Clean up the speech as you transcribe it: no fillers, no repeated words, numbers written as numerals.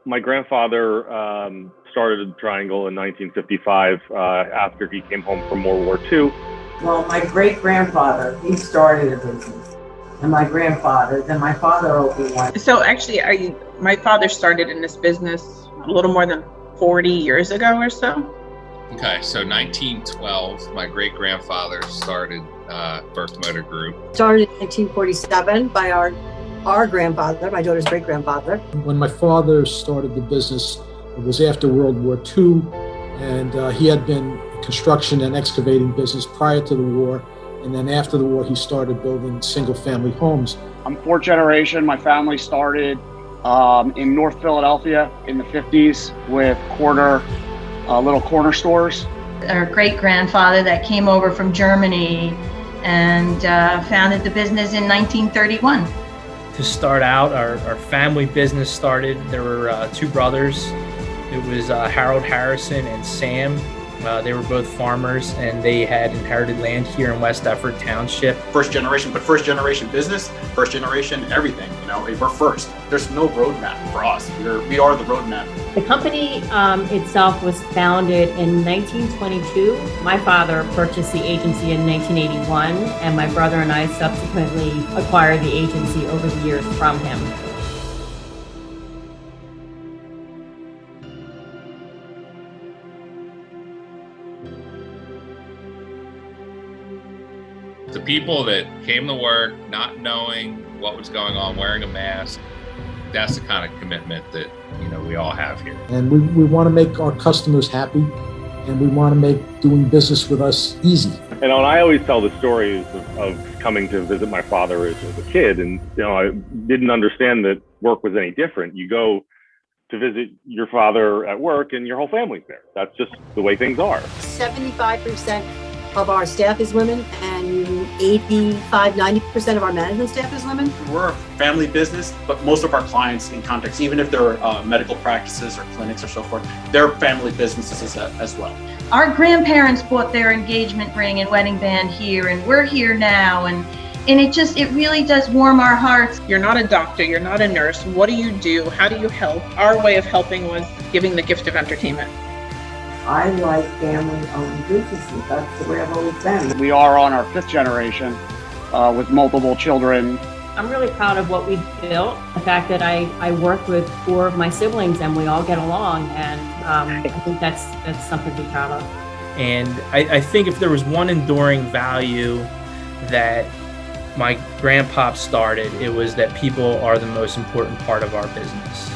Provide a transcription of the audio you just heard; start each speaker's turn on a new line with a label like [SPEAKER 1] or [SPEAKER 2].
[SPEAKER 1] My grandfather started a Triangle in 1955 after he came home from World War II.
[SPEAKER 2] Well, my great-grandfather, he started a business. And my grandfather, then my father opened one.
[SPEAKER 3] So actually, my father started in this business a little more than 40 years ago or so.
[SPEAKER 4] Okay, so 1912, my great-grandfather started Burke Motor Group.
[SPEAKER 5] Started in 1947 by our grandfather, my daughter's great-grandfather.
[SPEAKER 6] When my father started the business, it was after World War II, and he had been in construction and excavating business prior to the war, and then after the war, he started building single-family homes.
[SPEAKER 7] I'm fourth generation. My family started in North Philadelphia in the 50s with little corner stores.
[SPEAKER 8] Our great-grandfather that came over from Germany and founded the business in 1931.
[SPEAKER 9] To start out, our family business started. There were two brothers. It was Harold Harrison and Sam. They were both farmers, and they had inherited land here in West Efford Township.
[SPEAKER 10] First generation, but first generation business, first generation everything. We're first. There's no roadmap for us. We are the roadmap.
[SPEAKER 11] The company itself was founded in 1922. My father purchased the agency in 1981, and my brother and I subsequently acquired the agency over the years from him.
[SPEAKER 4] The people that came to work not knowing what was going on, wearing a mask, that's the kind of commitment that we all have here.
[SPEAKER 6] And we want to make our customers happy, and we want to make doing business with us easy.
[SPEAKER 1] And I always tell the stories of coming to visit my father as a kid, and I didn't understand that work was any different. You go to visit your father at work, and your whole family's there. That's just the way things are.
[SPEAKER 5] 75% of our staff is women, and 85-90% of our management staff is women.
[SPEAKER 10] We're a family business, but most of our clients in context, even if they're medical practices or clinics or so forth, they're family businesses as well.
[SPEAKER 8] Our grandparents bought their engagement ring and wedding band here, and we're here now, and it really does warm our hearts.
[SPEAKER 3] You're not a doctor, you're not a nurse. What do you do? How do you help? Our way of helping was giving the gift of entertainment.
[SPEAKER 2] I like family-owned businesses. That's the way I've always been.
[SPEAKER 7] We are on our fifth generation with multiple children.
[SPEAKER 11] I'm really proud of what we built. The fact that I work with 4 of my siblings and we all get along, and I think that's something to be proud of.
[SPEAKER 9] And I think if there was one enduring value that my grandpop started, it was that people are the most important part of our business.